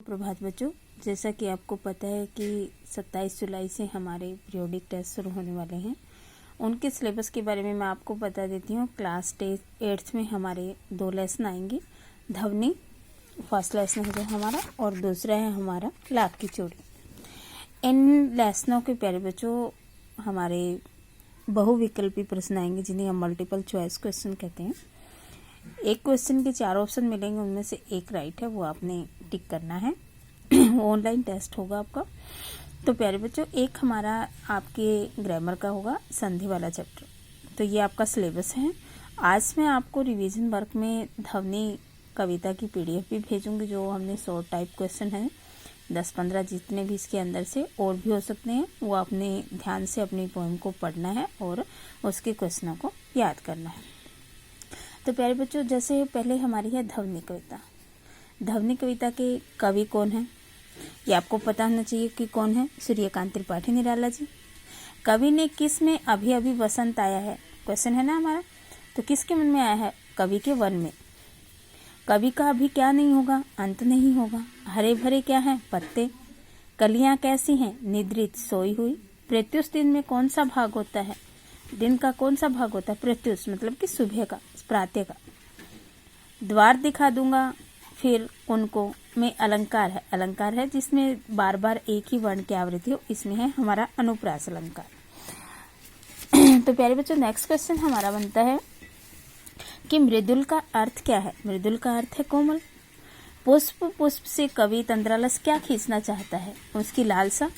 प्रभात बच्चों, जैसा कि आपको पता है कि 27 जुलाई से हमारे पीरियोडिक टेस्ट शुरू होने वाले हैं। उनके सिलेबस के बारे में मैं आपको बता देती हूँ। क्लास 8th में हमारे 2 लेसन आएंगे। ध्वनि फर्स्ट लेसन है जो हमारा, और दूसरा है हमारा लाख की चोरी। इन लेसनों के प्यारे बच्चों हमारे बहुविकल्पी प्रश्न आएंगे, जिन्हें हम मल्टीपल चॉइस क्वेश्चन कहते हैं। एक क्वेश्चन के 4 ऑप्शन मिलेंगे, उनमें से एक राइट है, वो आपने टिक करना है। ऑनलाइन टेस्ट होगा आपका। तो प्यारे बच्चों, एक हमारा आपके ग्रामर का होगा संधि वाला चैप्टर। तो ये आपका सिलेबस है। आज मैं आपको रिवीजन वर्क में ध्वनि कविता की पीडीएफ भी भेजूंगी, जो हमने शॉर्ट टाइप क्वेश्चन है 10-15 जितने भी इसके अंदर से और भी हो सकते हैं, वो आपने ध्यान से अपनी पोएम को पढ़ना है और उसके क्वेश्चनों को याद करना है। तो प्यारे बच्चों, जैसे पहले हमारी है ध्वनि कविता। ध्वनि कविता के कवि कौन है ये आपको पता होना चाहिए कि कौन है। सूर्यकांत त्रिपाठी निराला जी। कवि ने किस में अभी अभी वसंत आया है, क्वेश्चन है ना हमारा। तो किसके मन में आया है? कवि के वन में। कवि का अभी क्या नहीं होगा? अंत नहीं होगा। हरे भरे क्या है? पत्ते। कलियां कैसी हैं? निद्रित सोई हुई। प्रत्युष दिन में कौन सा भाग होता है? दिन का कौन सा भाग होता है? प्रत्युष मतलब कि सुबह का, प्रातः का। द्वार दिखा दूंगा फिर उनको में अलंकार है। अलंकार है जिसमें बार बार एक ही वर्ण की आवृत्ति हो, इसमें है हमारा अनुप्रास अलंकार। तो प्यारे बच्चों, नेक्स्ट क्वेश्चन हमारा बनता है कि मृदुल का अर्थ क्या है? मृदुल का अर्थ है कोमल। पुष्प पुष्प से कवि तंद्रालस क्या खींचना चाहता है? उसकी लालसा।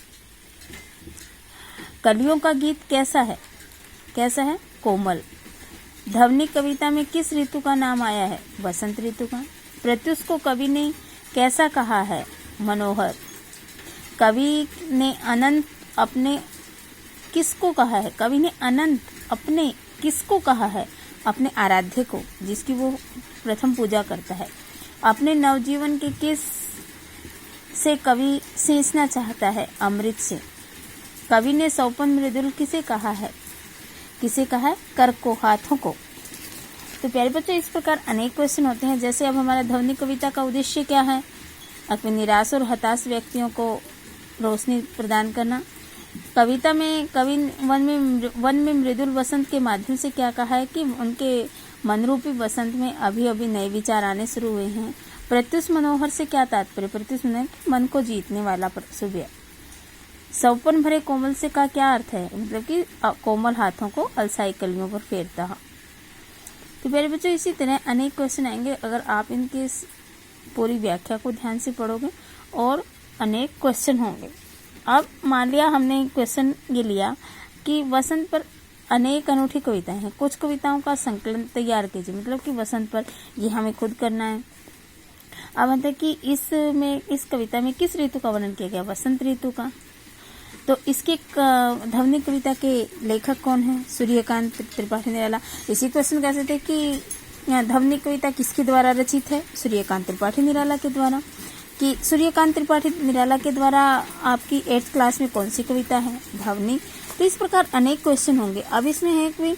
कलियों का गीत कैसा है? कैसा है? कोमल। ध्वनि कविता में किस ऋतु का नाम आया है? वसंत ऋतु का। प्रत्युष को कवि ने कैसा कहा है? मनोहर। कवि ने अनंत अपने किसको कहा है? कवि ने अनंत अपने किसको कहा है? अपने आराध्य को, जिसकी वो प्रथम पूजा करता है। अपने नवजीवन के किस से कवि सींचना चाहता है? अमृत से। कवि ने सौपन मृदुल किसे कहा है? किसे कहा है? कर को, हाथों को। तो प्यारे बच्चों, इस प्रकार अनेक क्वेश्चन होते हैं। जैसे अब हमारा ध्वनि कविता का उद्देश्य क्या है? अपने निराश और हताश व्यक्तियों को रोशनी प्रदान करना। कविता में कवि वन में मृदुल वसंत के माध्यम से क्या कहा है कि उनके मनरूपी वसंत में अभी अभी नए विचार आने शुरू हुए हैं। प्रत्युष मनोहर से क्या तात्पर्य? प्रत्युष मन को जीतने वाला सुबह। सौपन भरे कोमल से का क्या अर्थ है? मतलब कि कोमल हाथों को अलसाई कलियों पर फेरता है। तो मेरे बच्चों, इसी तरह अनेक क्वेश्चन आएंगे अगर आप इनकी पूरी व्याख्या को ध्यान से पढ़ोगे, और अनेक क्वेश्चन होंगे। अब मान लिया हमने क्वेश्चन ये लिया कि वसंत पर अनेक अनूठी कविताएं हैं। कुछ कविताओं का संकलन तैयार कीजिए, मतलब कि वसंत पर ये हमें खुद करना है। अब मतलब कि इस कविता में किस ऋतु का वर्णन किया गया? वसंत ऋतु का। तो इसके ध्वनि कविता के लेखक कौन है? सूर्यकांत त्रिपाठी निराला। इसी क्वेश्चन कह सकते कि ध्वनि कविता किसके द्वारा रचित है? सूर्यकांत त्रिपाठी निराला के द्वारा। कि सूर्यकांत त्रिपाठी निराला के द्वारा आपकी 8th क्लास में कौन सी कविता है? ध्वनि। तो इस प्रकार अनेक क्वेश्चन होंगे। अब इसमें है कि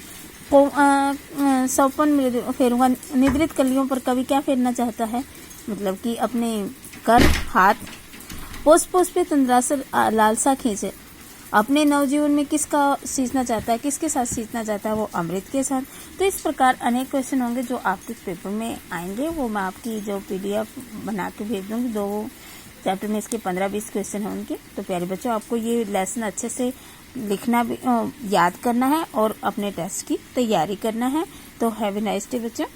सौपन फेरूंगा, निद्रित कलियों पर कवि क्या फेरना चाहता है? मतलब कि अपने कर, हाथ। पुष्प पुष्प पे तंद्रास लालसा खींचे। अपने नवजीवन में किसका सींचना चाहता है? किसके साथ सींचना चाहता है? वो अमृत के साथ। तो इस प्रकार अनेक क्वेश्चन होंगे जो आपके पेपर में आएंगे। वो मैं आपकी जो पीडीएफ बना के भेज दूँगी। 2 चैप्टर में इसके 15-20 क्वेश्चन होंगे। तो प्यारे बच्चों, आपको ये लेसन अच्छे से लिखना भी याद करना है और अपने टेस्ट की तैयारी करना है। तो हैव ए नाइस डे बच्चों।